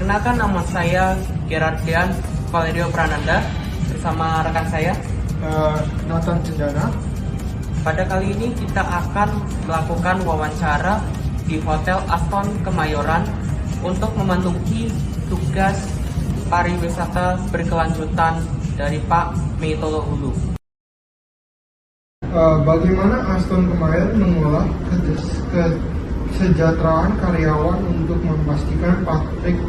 Perkenalkan, nama saya Gerardian Valerio Prananda bersama rekan saya Nathan Cendana. Pada kali ini kita akan melakukan wawancara di Hotel Aston Kemayoran untuk memenuhi tugas pariwisata berkelanjutan dari Pak Meitolo Hulu. Bagaimana Aston Kemayoran mengolah kesejahteraan karyawan untuk memastikan pabrik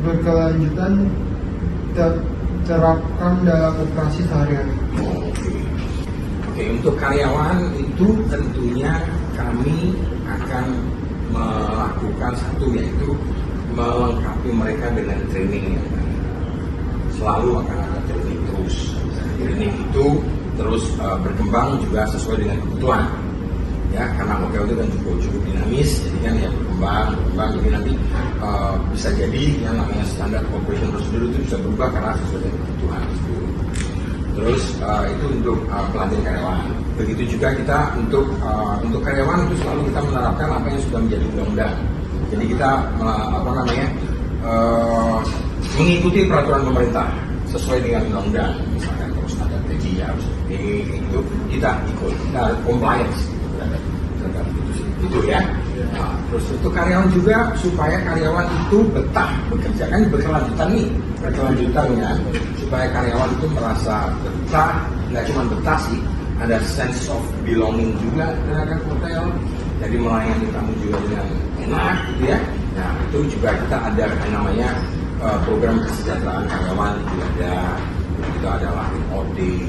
berkelanjutan terapkan dalam operasi sehari-hari? Oke, untuk karyawan itu tentunya kami akan melakukan satu, yaitu melengkapi mereka dengan training yang baik. Selalu akan ada training terus. Training itu terus berkembang juga sesuai dengan kebutuhan. Ya, karena hotel itu kan cukup dinamis, jadi kan ya berkembang, jadi nanti bisa jadi yang namanya standar operation procedure itu bisa berubah karena sesuai dengan kebutuhan. Terus itu untuk pelatihan karyawan. Begitu juga kita untuk karyawan itu selalu kita menerapkan apa yang sudah menjadi undang-undang. Jadi kita mengikuti peraturan pemerintah sesuai dengan undang-undang. Misalkan kalau standar gaji harus itu kita ikut, kita compliance terhadap itu ya. Nah, terus untuk karyawan juga supaya karyawan itu betah bekerja, kan berkelanjutannya supaya karyawan itu merasa betah, nggak cuma betah sih, ada sense of belonging juga terhadap hotel, jadi melayani tamu juga dengan enak gitu ya. Nah, itu juga kita ada yang namanya program kesejahteraan karyawan itu ada, kita ada lagi outing,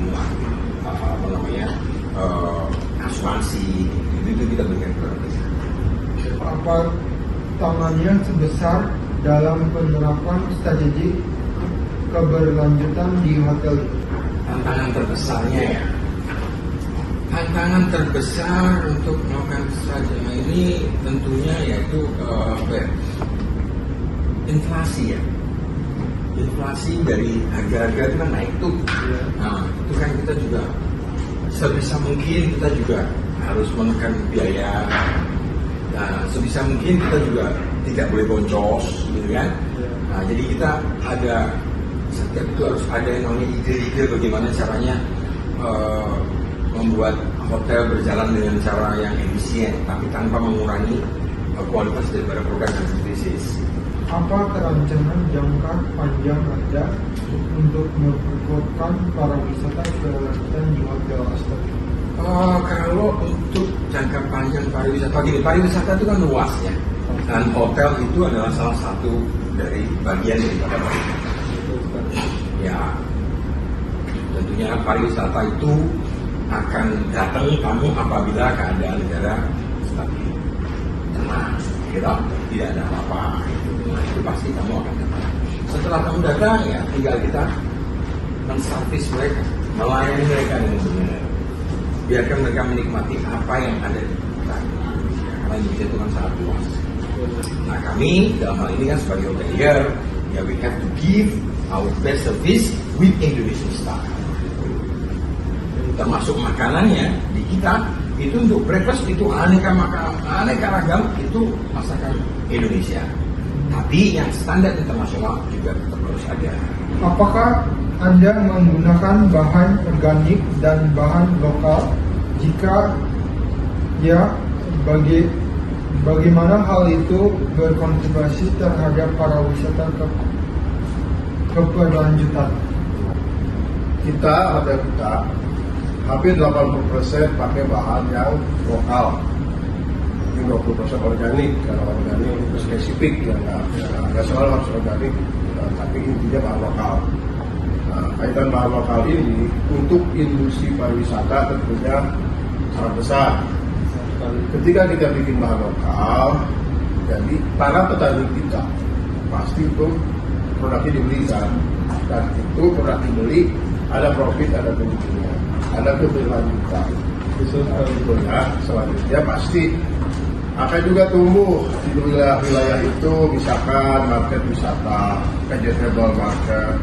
asuransi, itu kita berikan kepada mereka. Apa tangannya sebesar dalam penerapan strategi keberlanjutan di hotel itu? Tantangan terbesarnya ya, tantangan terbesar untuk melakukan strategi ini tentunya yaitu inflasi ya. Inflasi dari harga-harga itu kan naik tuh. Nah, itu kan kita juga sebisa mungkin kita juga harus menekan biaya. Nah, sebisa mungkin kita juga tidak boleh boncos, gitu kan? Nah, jadi kita ada setiap itu harus ada yang namanya ide-ide bagaimana caranya membuat hotel berjalan dengan cara yang efisien, tapi tanpa mengurangi kualitas daripada produk dan services. Apa kerancangan jangka panjang Anda untuk memperkuatkan para wisata berkelanjutan di Hotel Aston? Kalau untuk jangka panjang pariwisata itu kan luas ya, dan hotel itu adalah salah satu dari bagian daripada pariwisata. Ya, tentunya pariwisata itu akan datang kamu apabila keadaan negara stabil, tenang, tidak ada apa-apa. Nah, itu pasti kamu akan datang. Setelah kamu datang ya tinggal kita menservis mereka, melayani mereka dengan benar. Biarkan mereka menikmati apa yang ada di kita. Karena Indonesia itu kan sangat luas. Nah, kami dalam hal ini kan sebagai hotelier, ya we have to give our best service with Indonesian style. Termasuk makanannya di kita itu untuk breakfast itu aneka ragam itu masakan Indonesia. Tapi yang standar internasional juga tetap harus ada. Apakah Anda menggunakan bahan organik dan bahan lokal? Jika ya, bagaimana hal itu berkontribusi terhadap para wisata keberlanjutan? Kita hampir 80% pakai bahan yang lokal, mungkin 20% organik. Kalau organik itu spesifik ya, nggak selalu harus organik, tapi intinya bahan lokal. Nah, kaitan bahan lokal ini untuk industri pariwisata tentunya sangat besar. Ketika kita bikin bahan lokal, jadi para petani kita pasti itu produknya dibelikan, dan itu produk dibeli ada profit, ada keuntungan, ada keberlanjutan. Tentunya selanjutnya pasti akan juga tumbuh di wilayah itu, misalkan market wisata, vegetable market,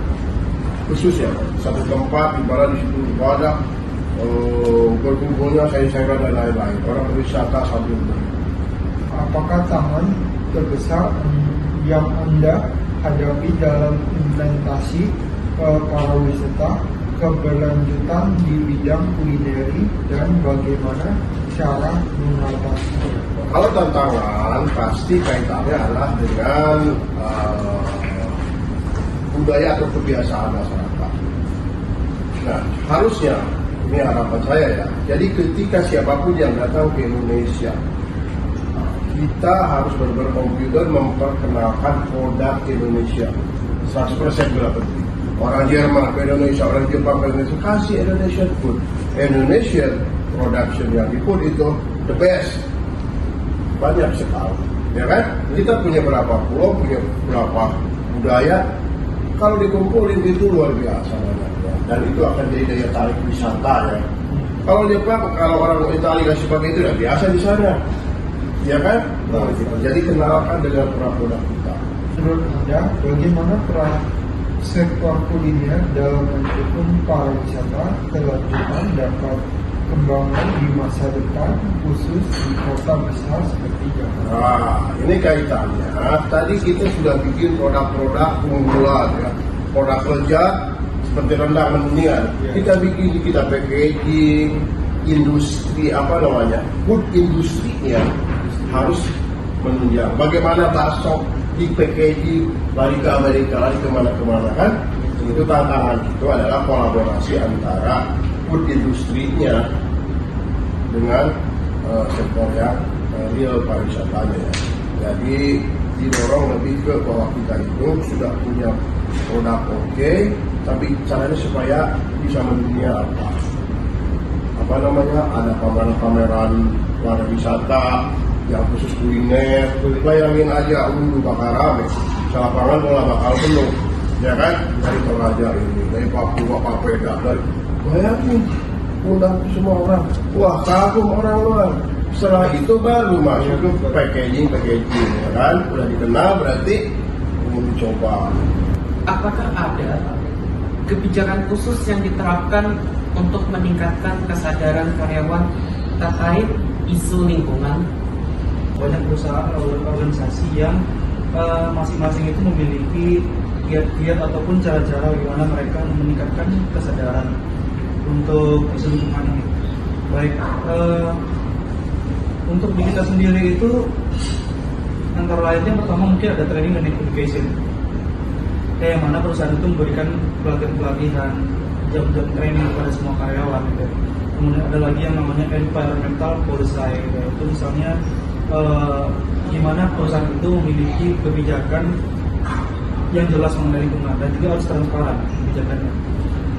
khusus ya, satu tempat di mana di situ ada berkumpulnya sayur-sayuran dan lain-lain, orang berwisata sambil beli. Apakah tangan terbesar yang Anda hadapi dalam implementasi pariwisata, keberlanjutan di bidang kulineri, dan bagaimana cara mengatasinya? Kalau tantangan pasti kaitannya adalah dengan budaya atau kebiasaan masyarakat. Nah, harusnya, ini harapan saya ya, jadi ketika siapapun yang datang ke Indonesia, kita harus berkomputer memperkenalkan produk Indonesia 100% bila penting. Orang Jerman ke Indonesia, orang Jepang ke Indonesia, kasih Indonesian food. Indonesian production yang dibuat itu the best. Banyak sekali, ya kan? Kita punya berapa pulau, punya berapa budaya. Kalau dikumpulin itu luar biasa banyaknya, dan itu akan jadi daya tarik wisata ya. Kalau Jepang, kalau orang Italia kasih pakai itu, udah biasa di sana, ya kan? Nah, gitu. Jadi kenalkan dengan produk kita. Menurut Anda, bagaimana peran sektor kuliner dalam mendukung pariwisata kelanjutan dapat kembangkan di masa depan, khusus di kota besar seperti Jakarta? Nah, ini kaitannya. Tadi kita sudah bikin produk-produk unggulan, ya. Produk lezat seperti rendang mendunia. Kita bikin, kita packaging, industri food industrinya harus menunjang. Bagaimana bakso di packaging, lari ke Amerika, lari kemana-kemana kan? Itu tantangan itu adalah kolaborasi antara food industrinya dengan sektor yang real pariwisatanya ya. Jadi didorong lebih ke bahwa kita itu sudah punya produk oke, tapi caranya supaya bisa mendunia ada pameran-pameran pariwisata yang khusus kuliner. Bayangin aja dulu bakal rame, lapangan bola bakal penuh, ya kan? Dari Toraja ini, dari Papua, Papeda, dari bayangin undang semua orang, wah kagum orang luar. Setelah itu baru masuk ke packaging, ya kan? Udah dikenal berarti mau dicoba. Apakah ada kebijakan khusus yang diterapkan untuk meningkatkan kesadaran karyawan terkait isu lingkungan? Banyak perusahaan atau organisasi yang masing-masing itu memiliki kiat-kiat ataupun cara-cara bagaimana mereka meningkatkan kesadaran untuk isu lingkungan ini. Baik, untuk di kita sendiri itu antara lainnya pertama mungkin ada training dan education. Yang mana perusahaan itu memberikan pelatihan, jam-jam training kepada semua karyawan. Gitu. Kemudian ada lagi yang namanya environmental policy, yaitu misalnya gimana perusahaan itu memiliki kebijakan yang jelas mengenai lingkungan dan juga harus transparan kebijakannya.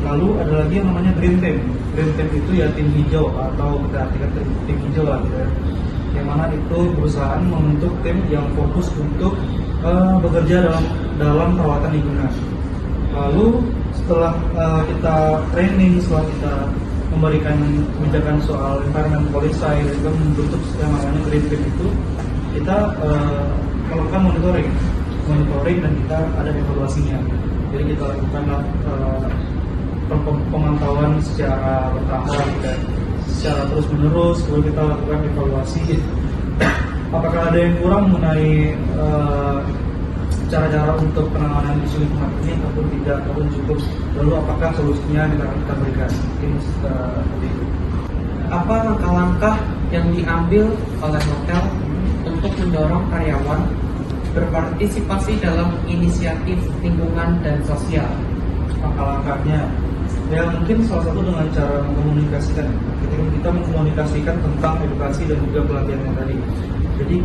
Lalu ada lagi yang namanya green team. Green team itu ya tim hijau atau kita artikan tim hijau lah gitu ya. Yang mana itu perusahaan membentuk tim yang fokus untuk bekerja dalam perawatan lingkungan. Lalu setelah kita training, setelah kita memberikan kebijakan soal environment policy dan juga membentuk yang namanya green team itu, kita melakukan monitoring dan kita ada evaluasinya. Jadi kita lakukan pemantauan secara bertahap dan secara terus menerus. Kemudian kita lakukan evaluasi apakah ada yang kurang mengenai cara-cara untuk penanganan isu lingkungan ini ataupun tidak, ataupun cukup, lalu apakah solusinya kita berikan. Mungkin seperti itu. Apa langkah-langkah yang diambil oleh hotel untuk mendorong karyawan berpartisipasi dalam inisiatif lingkungan dan sosial? Langkah-langkahnya ya mungkin salah satu dengan cara mengkomunikasikan. Ketika kita mengkomunikasikan tentang edukasi dan juga pelatihan yang tadi, jadi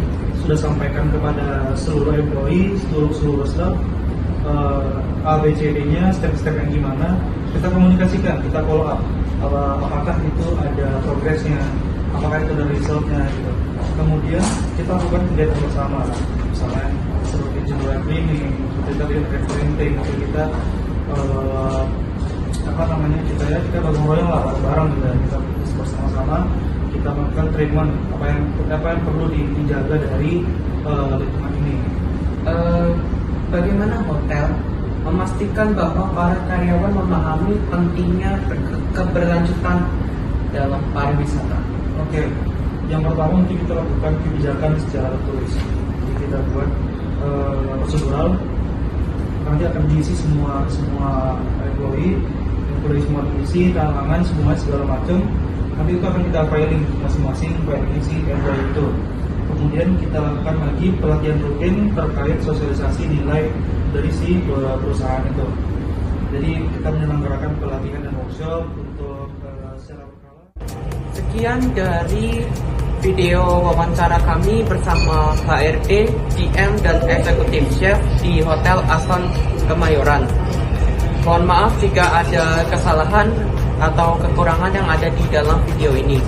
sudah sampaikan kepada seluruh employee, seluruh staff ABCD-nya, step-step yang gimana, kita komunikasikan, kita follow up. Apakah itu ada progresnya, apakah itu ada resultnya gitu. Kemudian kita lakukan kegiatan bersama, misalnya seperti jumlah cleaning, seperti tadi printing, atau kita kita gotong royong lah, bareng gitu, kita bersama-sama kita melakukan treatment apa yang perlu dijaga dari lingkungan ini. Bagaimana hotel memastikan bahwa para karyawan memahami pentingnya keberlanjutan dalam pariwisata? Oke, yang pertama mungkin kita lakukan kebijakan secara tertulis. Jadi kita buat prosedural. Nanti akan diisi semua employee semua diisi, tangan semua segala macam. Nanti itu akan kita filing masing-masing filing si employee itu. Kemudian kita lakukan lagi pelatihan rutin terkait sosialisasi nilai dari si perusahaan itu. Jadi kita menyelenggarakan pelatihan dan workshop untuk secara berkala. Sekian dari video wawancara kami bersama HRD, GM, dan Executive Chef di Hotel Ason Kemayoran. Mohon maaf jika ada kesalahan atau kekurangan yang ada di dalam video ini.